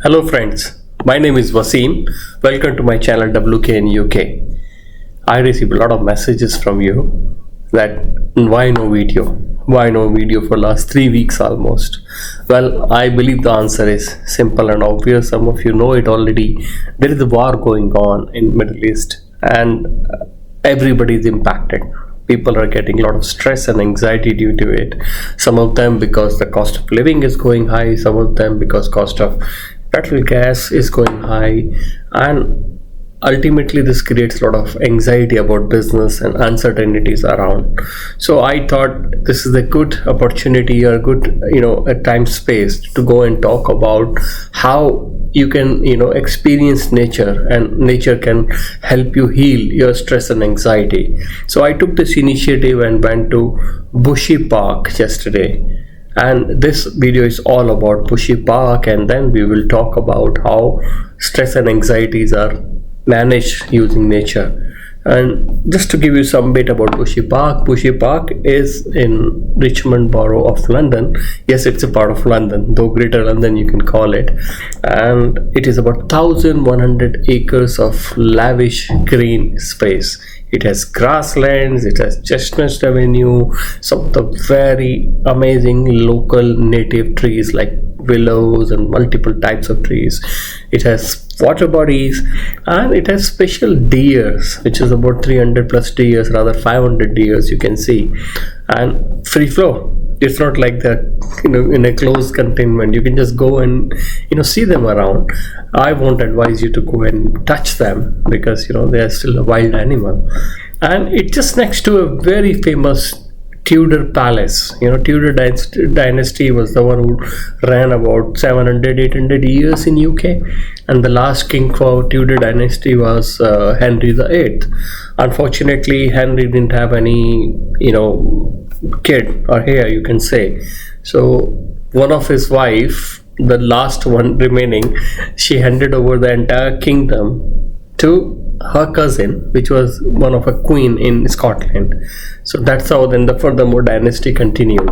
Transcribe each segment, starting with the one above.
Hello friends, my name is Wasim. Welcome to my channel WKinUK. I receive a lot of messages from you that why no video? Why no video for last 3 weeks almost? Well, I believe the answer is simple and obvious. Some of you know it already. There is a war going on in Middle East and everybody is impacted. People are getting a lot of stress and anxiety due to it. Some of them because the cost of living is going high, some of them because cost of petrol gas is going high, and ultimately this creates a lot of anxiety about business and uncertainties around. So I thought this is a good opportunity or good a time space to go and talk about how you can experience nature, and nature can help you heal your stress and anxiety. So I took this initiative and went to Bushy Park yesterday, and this video is all about Bushy Park, and then we will talk about how stress and anxieties are managed using nature. And just to give you some bit about Bushy Park is in Richmond Borough of London. Yes, it's a part of London, though Greater London you can call it, and it is about 1,100 acres of lavish green space. It has grasslands, it has Chestnut Avenue, some of the very amazing local native trees like willows and multiple types of trees. It has waterbodies, and it has special deers, which is about 300 plus deers, rather 500 deers you can see, and free flow. It's not like that in a closed containment. You can just go and see them around. I won't advise you to go and touch them because they are still a wild animal. And it's just next to a very famous Tudor palace. Tudor dynasty was the one who ran about 700-800 years in UK, and the last king for Tudor dynasty was Henry VIII. Unfortunately, Henry didn't have any kid or heir, you can say. So one of his wife, the last one remaining, she handed over the entire kingdom to her cousin, which was one of a queen in Scotland. So that's how then the furthermore dynasty continued.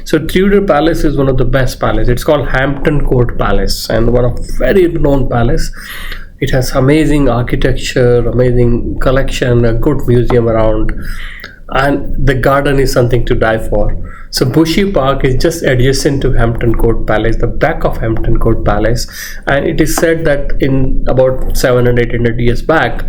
So Tudor Palace is one of the best palace. It's called Hampton Court Palace, and one of very known palace. It has amazing architecture, amazing collection, a good museum around, and the garden is something to die for. So Bushy Park is just adjacent to Hampton Court Palace, the back of Hampton Court Palace, and it is said that in about 700-800 years back,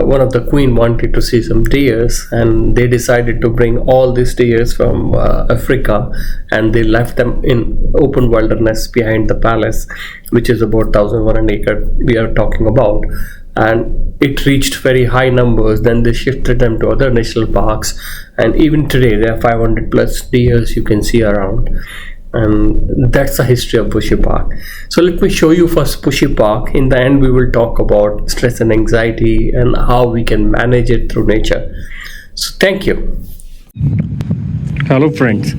one of the queen wanted to see some deers, and they decided to bring all these deers from Africa, and they left them in open wilderness behind the palace, which is about 1,100 acres we are talking about. And it reached very high numbers. Then they shifted them to other national parks, and even today there are 500 plus deers you can see around. And that's the history of Bushy Park. So let me show you first Bushy Park. In the end we will talk about stress and anxiety and how we can manage it through nature. So thank you. Hello friends.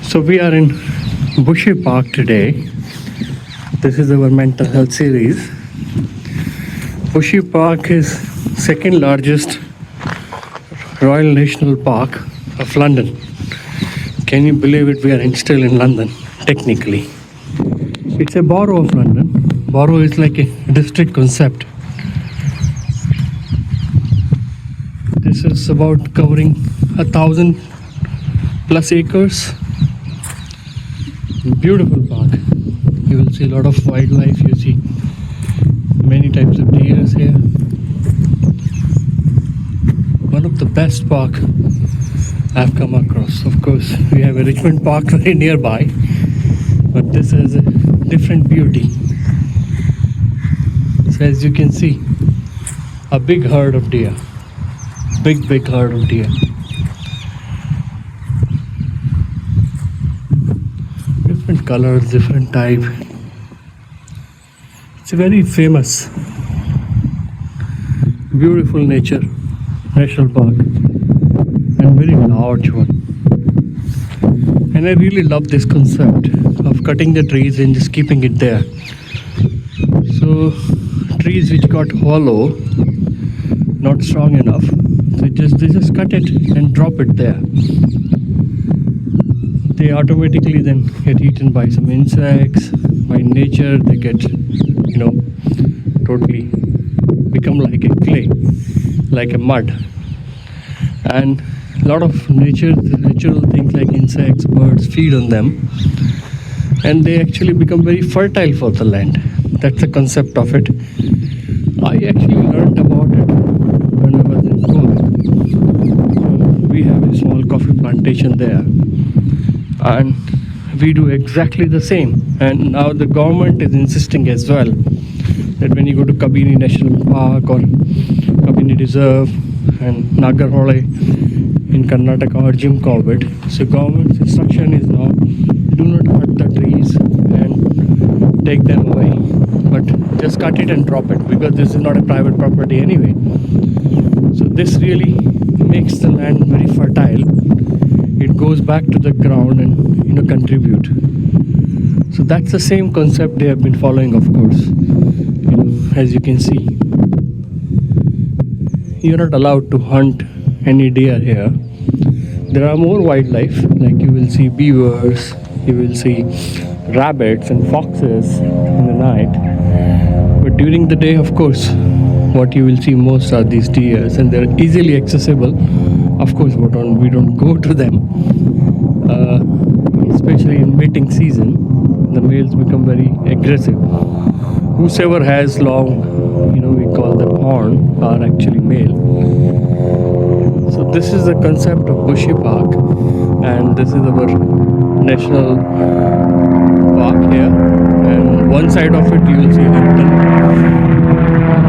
So we are in Bushy Park today. This is our mental health series. Bushy Park is second largest Royal National Park of London. Can you believe it? We are still in London, technically. It's a borough of London. Borough is like a district concept. This is about covering 1,000 plus acres. Beautiful park. You will see a lot of wildlife. You see many types of deers here. One of the best park I've come across. Of course, we have a Richmond Park very nearby, but this has a different beauty. So as you can see, a big herd of deer. Big herd of deer. Different colors, different type. It's a very famous, beautiful national park, and very large one. And I really love this concept of cutting the trees and just keeping it there. So trees which got hollow, not strong enough, they just cut it and drop it there. They automatically then get eaten by some insects, by nature they get, totally become like a clay, like a mud. And a lot of natural things like insects, birds feed on them, and they actually become very fertile for the land. That's the concept of it. I actually learned about it when I was in Goa. We have a small coffee plantation there, and we do exactly the same. And now the government is insisting as well that when you go to Kabini National Park or Kabini Reserve and Nagarhole in Karnataka or Jim Corbett, so government's instruction is now do not cut the trees and take them away, but just cut it and drop it, because this is not a private property anyway. So this really makes the land very fertile. It goes back to the ground and contribute. So that's the same concept they have been following, of course. As you can see, you're not allowed to hunt any deer here. There are more wildlife, like you will see beavers, you will see rabbits and foxes in the night. But during the day, of course, what you will see most are these deers, and they're easily accessible. Of course, we don't go to them, especially in mating season. The males become very aggressive. Whosoever has long, we call them horn, are actually male. So this is the concept of Bushy Park, and this is our national park here. And one side of it you will see Hampton.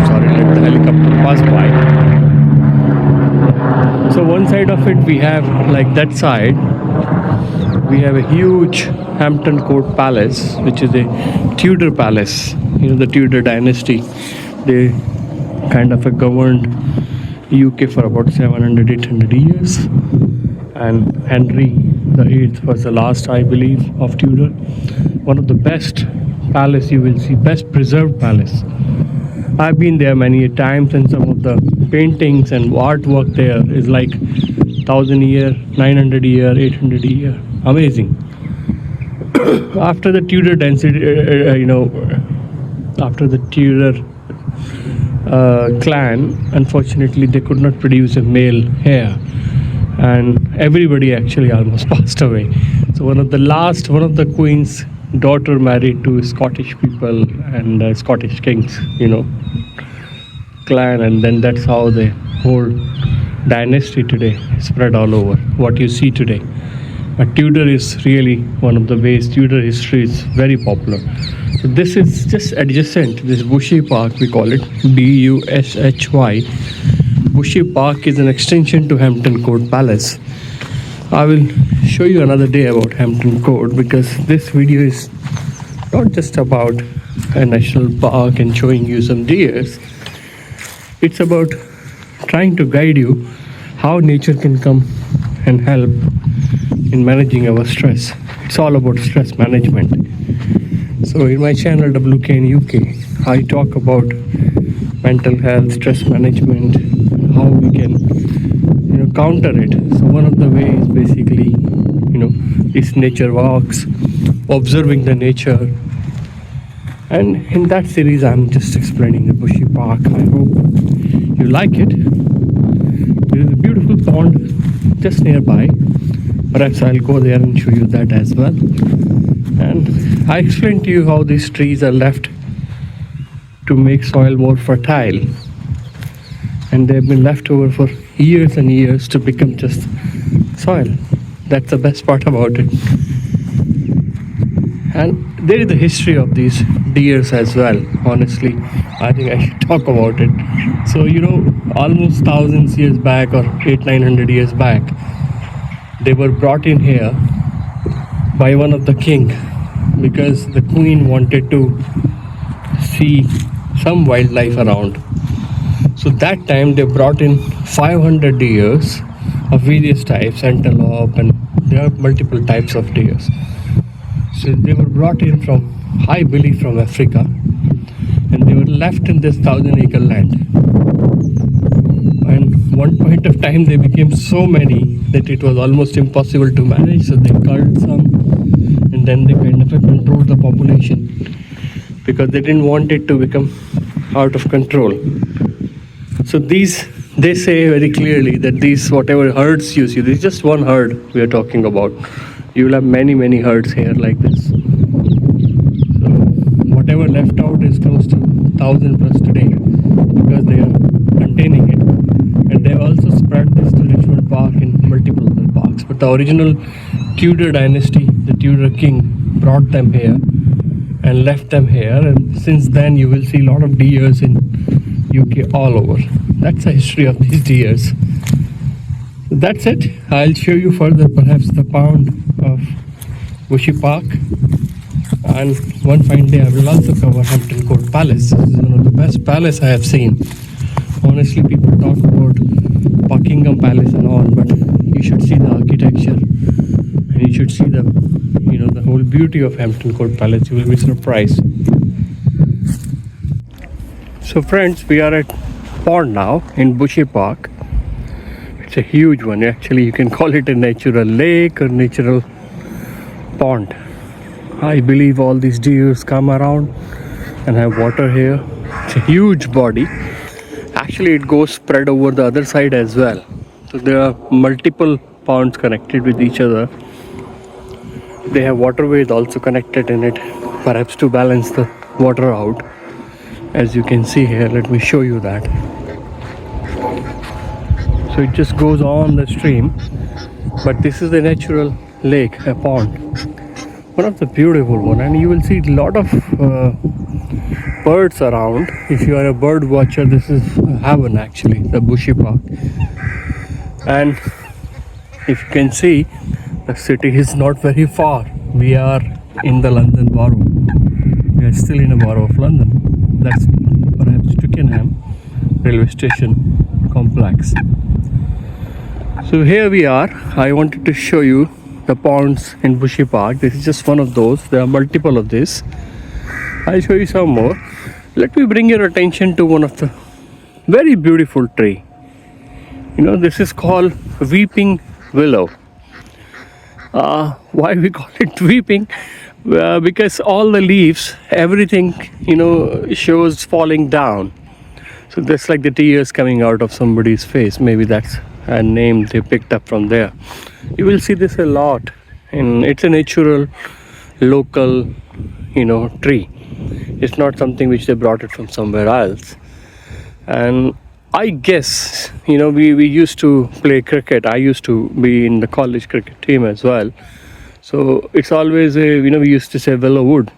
Sorry, let the helicopter pass by. So one side of it we have, like that side, we have a huge Hampton Court Palace, which is a Tudor palace. The Tudor dynasty, they kind of governed UK for about 700-800 years, and Henry VIII was the last, I believe, of Tudor. One of the best palace you will see, best preserved palace. I've been there many times, and some of the paintings and artwork there is like 1000 year, 900 year, 800 year. Amazing. After the Tudor density, after the Tudor clan, unfortunately they could not produce a male heir, and everybody actually almost passed away. So one of the queen's daughter married to Scottish people and Scottish kings, clan, and then that's how the whole dynasty today spread all over what you see today. But Tudor is really one of the ways. Tudor history is very popular. So this is just adjacent, this Bushy Park, we call it BUSHY. Bushy Park is an extension to Hampton Court Palace. I will show you another day about Hampton Court, because this video is not just about a national park and showing you some deers. It's about trying to guide you how nature can come and help in managing our stress. It's all about stress management. So in my channel WKinUK, I talk about mental health, stress management, how we can counter it. So one of the ways basically is nature walks, observing the nature. And in that series I'm just explaining the Bushy Park. I hope you like it. There is a beautiful pond just nearby. Perhaps I'll go there and show you that as well. And I explained to you how these trees are left to make soil more fertile, and they've been left over for years and years to become just soil. That's the best part about it. And there is the history of these deers as well. Honestly, I think I should talk about it. So almost thousands years back, or 800-900 years back, they were brought in here by one of the king, because the queen wanted to see some wildlife around. So that time they brought in 500 deers of various types, antelope, and there are multiple types of deers. So they were brought in from, I believe, from Africa, and they were left in this 1,000-acre land. And one point of time they became so many that it was almost impossible to manage, so they culled some and and then they kind of controlled the population because they didn't want it to become out of control. So they say very clearly that these whatever herds you see, this is just one herd we are talking about. You will have many herds here like this. So whatever left out is close to 1,000 plus today because they are containing it, and they also spread this to Richmond Park and multiple other parks. But the original Tudor dynasty, the Tudor king, brought them here and left them here, and since then you will see a lot of deers in UK all over. That's the history of these deers. So that's it. I'll show you further perhaps the pound of Bushy Park, and one fine day I will also cover Hampton Court Palace. This is one of the best palace I have seen. Honestly, people talk about Buckingham Palace and all, but you should see the architecture and you should see the the whole beauty of Hampton Court Palace. You will be surprised. So friends, we are at pond now in Bushy Park. It's a huge one. Actually, you can call it a natural lake or natural pond. I believe all these deers come around and have water here. It's a huge body. Actually, it goes spread over the other side as well. So there are multiple ponds connected with each other. They have waterways also connected in it, perhaps to balance the water out. As you can see here, let me show you that. So it just goes on the stream, but this is a natural lake, a pond. One of the beautiful one, and you will see a lot of birds around. If you are a bird watcher, this is heaven actually, the Bushy Park. And if you can see, the city is not very far. We are in the London Borough. We are still in a borough of London. That's perhaps Twickenham railway station complex. So here we are. I wanted to show you the ponds in Bushy Park. This is just one of those. There are multiple of this. I'll show you some more. Let me bring your attention to one of the very beautiful tree. This is called Weeping Willow. Why we call it weeping? Because all the leaves, everything, shows falling down. So that's like the tears coming out of somebody's face. Maybe that's a name they picked up from there. You will see this a lot. And it's a natural, local, tree. It's not something which they brought it from somewhere else. And I guess, we used to play cricket. I used to be in the college cricket team as well. So it's always we used to say willow wood.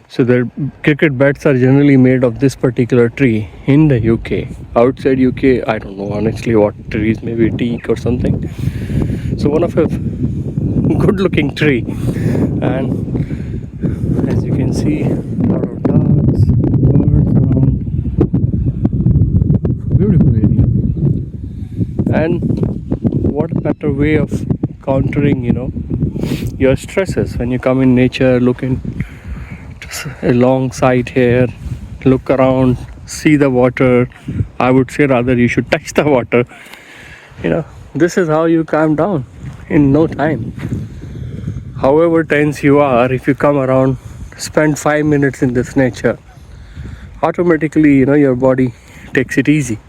So the cricket bats are generally made of this particular tree in the UK. Outside UK, I don't know honestly what trees, maybe teak or something. So one of a good looking tree. And as you can see, a lot of ducks, birds around. Beautiful area. And what better way of countering your stresses when you come in nature, looking a long sight here, look around, see the water. I would say rather you should touch the water. This is how you calm down in no time. However tense you are, if you come around, spend 5 minutes in this nature, automatically your body takes it easy.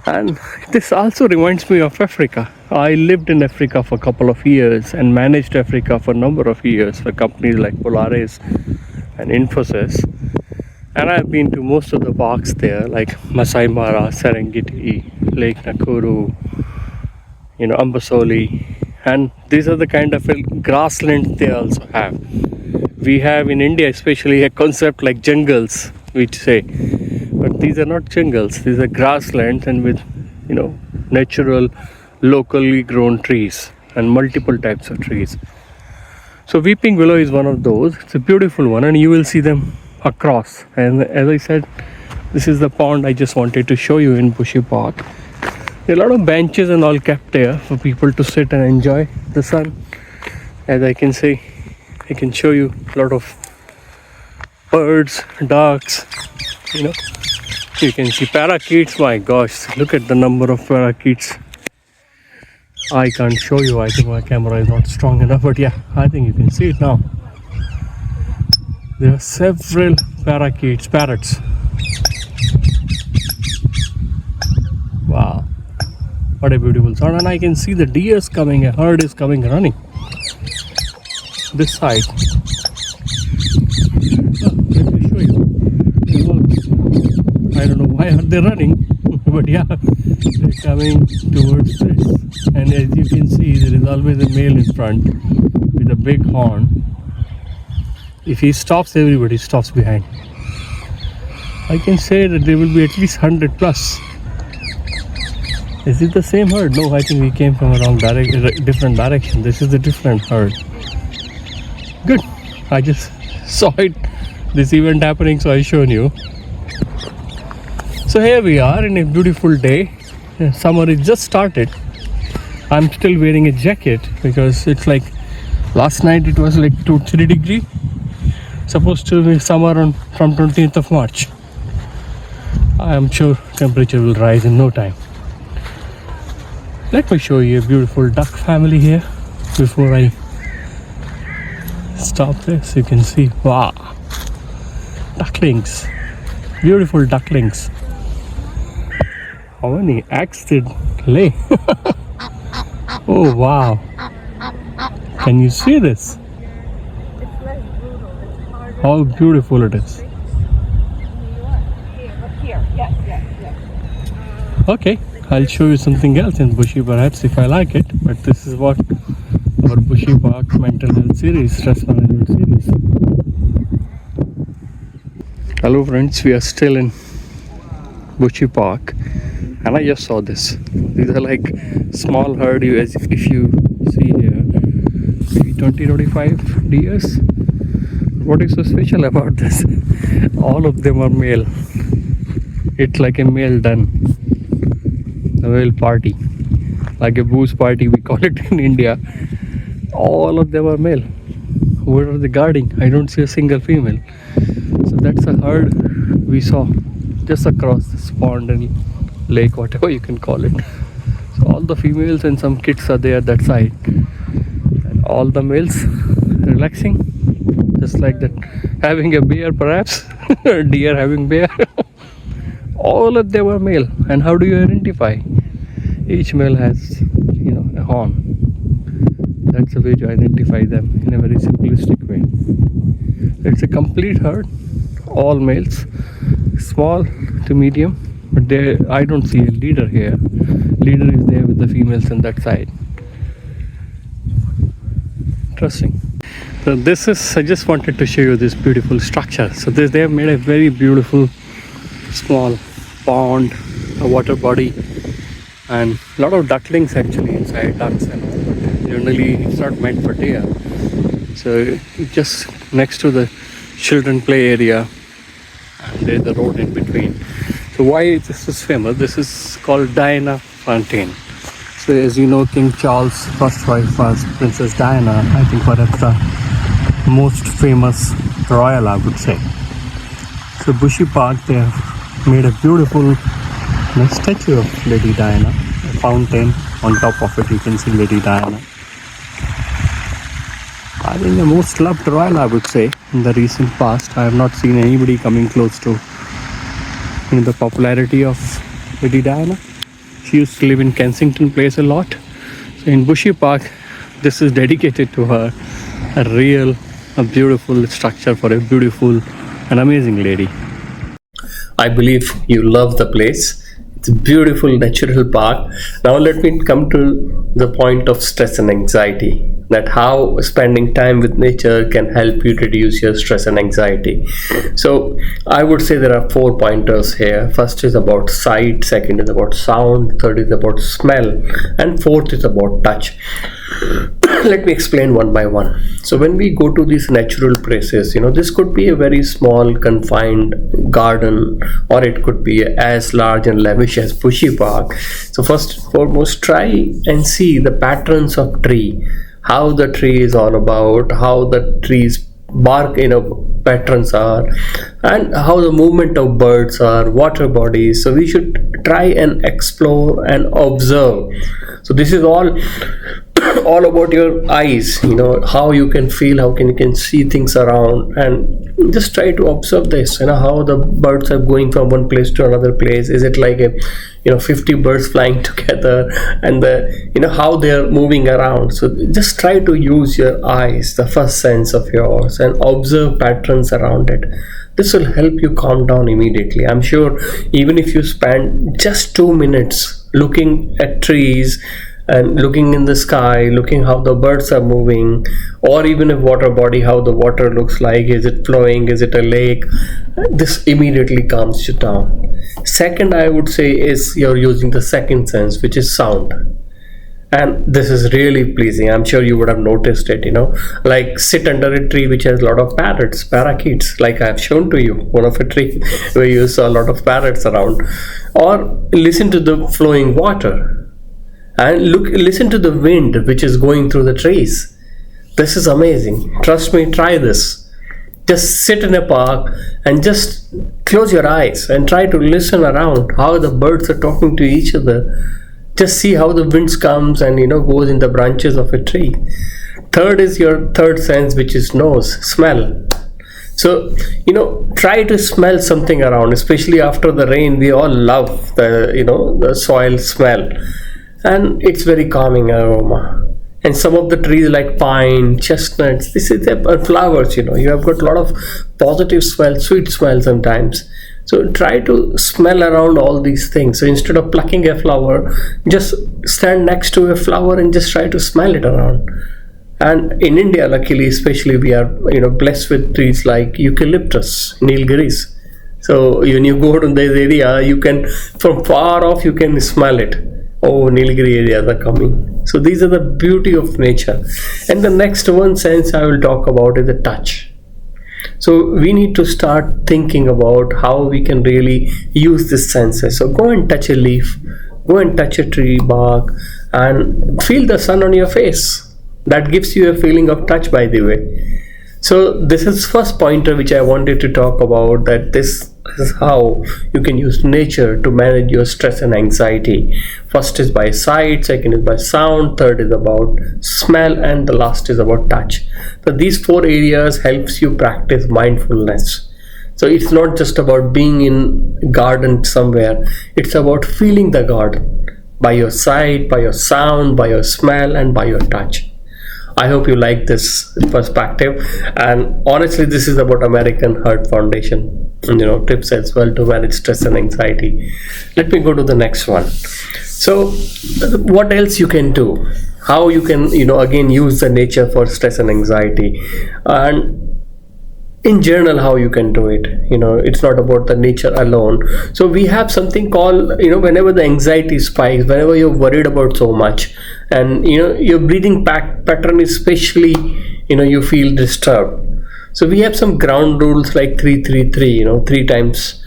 And this also reminds me of Africa. I lived in Africa for a couple of years and managed Africa for a number of years for companies like Polaris and Infosys. And I've been to most of the parks there, like Masai Mara, Serengeti, Lake Nakuru, Amboseli. And these are the kind of grasslands they also have. We have in India especially a concept like jungles, which say. But these are not jungles, these are grasslands, and with natural, locally grown trees and multiple types of trees. So Weeping Willow is one of those. It's a beautiful one, and you will see them across. And as I said, this is the pond I just wanted to show you in Bushy Park. There are a lot of benches and all kept there for people to sit and enjoy the sun. As I can say, I can show you a lot of birds, ducks, You can see parakeets. My gosh, look at the number of parakeets. I can't show you, I think my camera is not strong enough, but yeah, I think you can see it now. There are several parrots. Wow, what a beautiful sound. And I can see the deers coming, a herd is coming running this side. Let me show you. I don't know why are they running, but yeah, they're coming towards this. And as you can see, there is always a male in front with a big horn. If he stops, everybody stops behind. I can say that there will be at least 100 plus. Is it the same herd? No, I think we came from a different direction. This is a different herd. Good. I just saw this event happening, so I shown you. So here we are in a beautiful day. Summer is just started. I'm still wearing a jacket because it's like last night it was like 2-3 degrees. Supposed to be summer from 20th of March. I am sure temperature will rise in no time. Let me show you a beautiful duck family here before I stop this. You can see, wow, ducklings, beautiful ducklings. How many eggs did lay? Oh wow, can you see this? How beautiful it is. Okay, I'll show you something else in Bushy perhaps if I like it, but this is what our Bushy Park mental health series, stress management series. Hello friends, we are still in Bushy Park and I just saw this. These are like small herd, if you see here, maybe 20-25 deers. What is so special about this? All of them are male. It's like a male den. A male party, like a booze party we call it in India. All of them are male. Where are they guarding? I don't see a single female. So that's a herd we saw just across this pond and lake, whatever you can call it. So all the females and some kids are there that side, and all the males relaxing, just like that, having a beer perhaps. Deer having beer. All of them are male. And how do you identify? Each male has, a horn. That's a way to identify them in a very simplistic way. It's a complete herd, all males, small to medium, but I don't see a leader here. Leader is there with the females on that side. Interesting. So I just wanted to show you this beautiful structure. So they have made a very beautiful small pond, a water body, and a lot of ducklings actually inside, ducks and all, but generally it's not meant for deer. So just next to the children play area, and there's the road in between. So why this is famous? This is called Diana Fountain. So as you know, King Charles' first wife was Princess Diana. I think perhaps the most famous royal, I would say. So Bushy Park, they have made a beautiful statue of Lady Diana, a fountain. On top of it you can see Lady Diana. I think the most loved royal, I would say, in the recent past. I have not seen anybody coming close to the popularity of Lady Diana. She used to live in Kensington Place a lot. So in Bushy Park, this is dedicated to her. A beautiful structure for a beautiful and amazing lady. I believe you love the place. It's a beautiful natural park. Now let me come to the point of stress and anxiety. That how spending time with nature can help you reduce your stress and anxiety. So I would say there are 4 pointers here. First is about sight, second is about sound, third is about smell, and fourth is about touch. Let me explain one by one. So when we go to these natural places, this could be a very small confined garden, or it could be as large and lavish as Bushy Park. So first and foremost, try and see the patterns of tree, how the tree is all about, how the trees bark patterns are, and how the movement of birds are, water bodies. So we should try and explore and observe. So this is all all about your eyes, how you can feel, how you can see things around, and just try to observe this, how the birds are going from one place to another place. Is it like a 50 birds flying together, and how they are moving around? So just try to use your eyes, the first sense of yours, and observe patterns around it. This will help you calm down immediately. I'm sure even if you spend just 2 minutes looking at trees and looking in the sky, looking how the birds are moving, or even a water body, how the water looks like, is it flowing, is it a lake, this immediately calms you down. Second, I would say, is you're using the second sense, which is sound. And this is really pleasing. I'm sure you would have noticed it, like sit under a tree which has a lot of parakeets, like I've shown to you, one of a tree where you saw a lot of parrots around. Or listen to the flowing water, and listen to the wind which is going through the trees. This is amazing. Trust me, try this. Just sit in a park and just close your eyes and try to listen around how the birds are talking to each other. Just see how the winds comes and goes in the branches of a tree. Third is your third sense, which is nose, smell. So try to smell something around, especially after the rain. We all love the soil smell, and it's very calming aroma. And some of the trees like pine, chestnuts, this is flowers. You have got a lot of positive smell, sweet smell sometimes. So try to smell around all these things. So instead of plucking a flower, just stand next to a flower and just try to smell it around. And in India, luckily, especially, we are blessed with trees like eucalyptus, Nilgiris. So when you go to this area, you can, from far off, you can smell it. Oh, Nilgiri areas are coming. So these are the beauty of nature. And the next one sense I will talk about is the touch. So we need to start thinking about how we can really use this senses. So go and touch a leaf, go and touch a tree bark, and feel the sun on your face. That gives you a feeling of touch, by the way. So this is first pointer which I wanted to talk about, that this is how you can use nature to manage your stress and anxiety. First is by sight, second is by sound, third is about smell, and the last is about touch. So these 4 areas helps you practice mindfulness. So it's not just about being in a garden somewhere, it's about feeling the garden by your sight, by your sound, by your smell, and by your touch. I hope you like this perspective, and honestly this is about American Heart Foundation tips as well to manage stress and anxiety. Let me go to the next one. So what else you can do, how you can again use the nature for stress and anxiety, and in general how you can do it. It's not about the nature alone. So we have something called whenever the anxiety spikes, whenever you're worried about so much, and your breathing pattern especially you feel disturbed. So we have some ground rules like 3-3-3, 3 times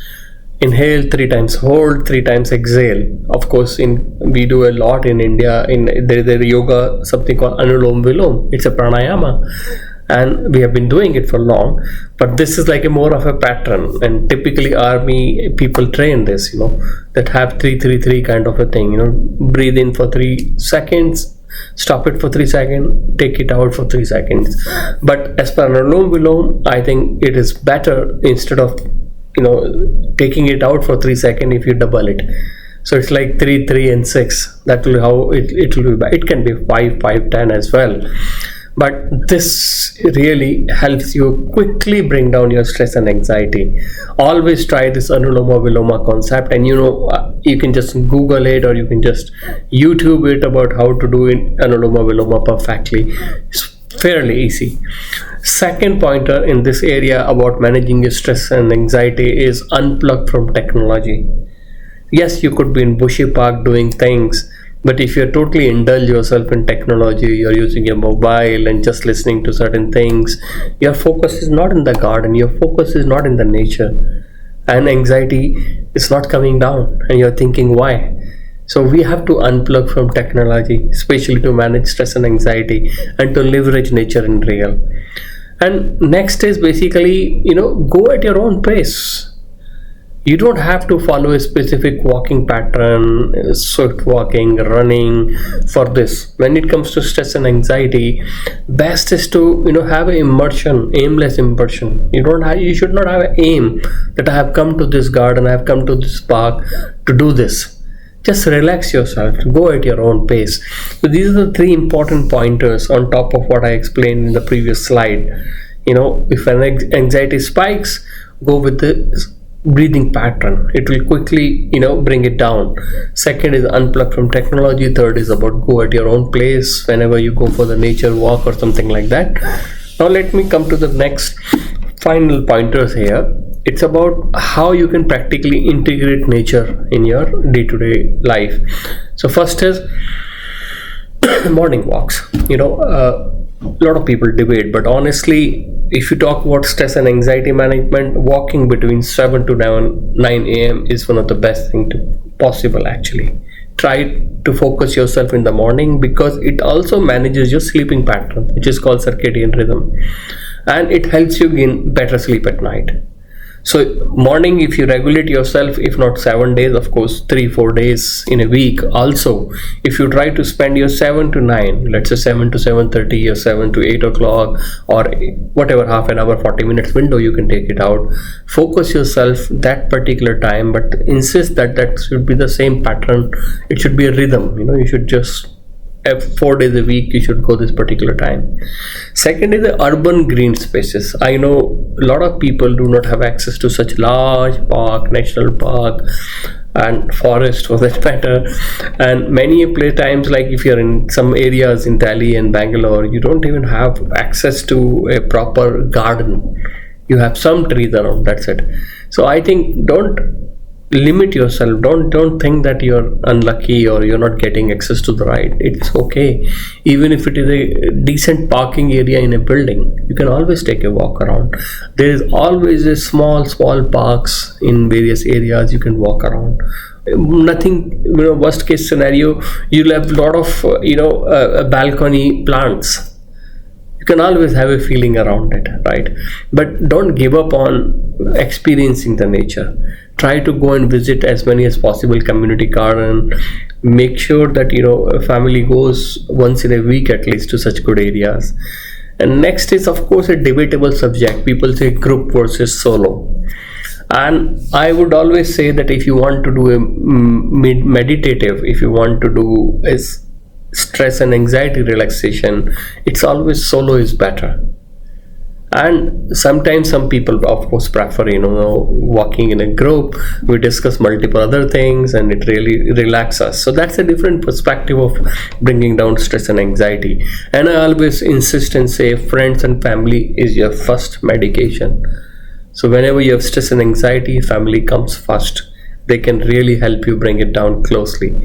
inhale, 3 times hold, 3 times exhale. Of course, we do a lot in India. There is a yoga, something called Anulom Vilom. It's a pranayama, and we have been doing it for long. But this is like a more of a pattern, and typically army people train this. That have 3-3-3 kind of a thing. Breathe in for 3 seconds. Stop it for 3 seconds, take it out for 3 seconds. But as per Anulom Vilom, I think it is better, instead of taking it out for 3 seconds, if you double it. So it's like 3, 3 and 6. That will how it will be. It can be 5, 5, 10 as well. But this really helps you quickly bring down your stress and anxiety. Always try this Anuloma Viloma concept, and you can just Google it, or you can just YouTube it about how to do Anuloma Viloma perfectly. It's fairly easy. Second pointer in this area about managing your stress and anxiety is unplug from technology. Yes, you could be in Bushy Park doing things, but if you're totally indulge yourself in technology, you're using your mobile and just listening to certain things, your focus is not in the garden, your focus is not in the nature, and anxiety is not coming down, and you're thinking why. So we have to unplug from technology, especially to manage stress and anxiety and to leverage nature in real. And next is basically, go at your own pace. You don't have to follow a specific walking pattern, swift walking, running for this. When it comes to stress and anxiety, best is to have an immersion, aimless immersion. You should not have an aim that I have come to this garden, I have come to this park to do this. Just relax yourself, go at your own pace. So these are the 3 important pointers on top of what I explained in the previous slide. If an anxiety spikes, go with the breathing pattern. It will quickly bring it down. Second is unplug from technology. Third is about go at your own place whenever you go for the nature walk or something like that. Now let me come to the next final pointers here. It's about how you can practically integrate nature in your day-to-day life. So first is morning walks. A lot of people debate, but honestly, if you talk about stress and anxiety management, walking between 7 to 9 a.m. is one of the best thing possible actually. Try to focus yourself in the morning because it also manages your sleeping pattern, which is called circadian rhythm, and it helps you gain better sleep at night. So morning, if you regulate yourself, if not 7 days, of course 3-4 days in a week. Also, if you try to spend your 7 to 9, let's say 7 to 7:30 or 7 to 8 o'clock or whatever, half an hour, 40 minutes window, you can take it out. Focus yourself that particular time, but insist that should be the same pattern. It should be a rhythm. You should just 4 days a week you should go this particular time. Second is the urban green spaces. I know a lot of people do not have access to such large park, national park and forest for that matter, and many playtimes, like if you're in some areas in Delhi and Bangalore, you don't even have access to a proper garden. You have some trees around, that's it. So I think don't limit yourself. Don't think that you're unlucky or you're not getting access to the ride. It's okay. Even if it is a decent parking area in a building, you can always take a walk around. There is always a small parks in various areas you can walk around. Nothing, worst case scenario, you'll have a lot of balcony plants. You can always have a feeling around it, right? But don't give up on experiencing the nature. Try to go and visit as many as possible community garden. Make sure that a family goes once in a week at least to such good areas. And next is of course a debatable subject. People say group versus solo. And I would always say that if you want to do a meditative, if you want to do is stress and anxiety relaxation, it's always solo is better. And sometimes some people of course prefer walking in a group. We discuss multiple other things and it really relaxes us. So that's a different perspective of bringing down stress and anxiety. And I always insist and say friends and family is your first medication. So whenever you have stress and anxiety, family comes first. They can really help you bring it down closely.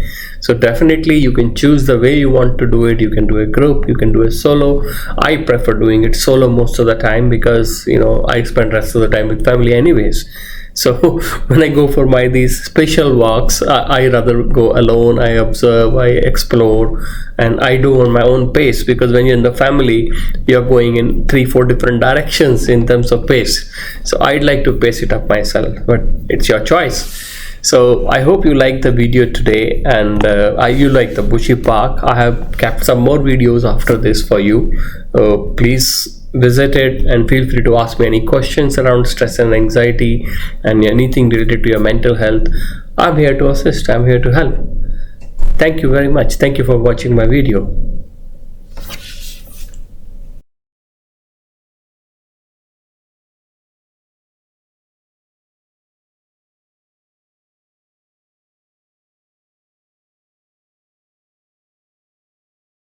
So definitely you can choose the way you want to do it. You can do a group, you can do a solo. I prefer doing it solo most of the time because I spend rest of the time with family anyways. So when I go for these special walks, I rather go alone. I observe, I explore, and I do on my own pace, because when you're in the family, you're going in 3-4 different directions in terms of pace. So I'd like to pace it up myself, but it's your choice. So I hope you liked the video today, and you like the Bushy Park. I have kept some more videos after this for you. Please visit it and feel free to ask me any questions around stress and anxiety and anything related to your mental health. I'm here to assist. I'm here to help. Thank you very much. Thank you for watching my video.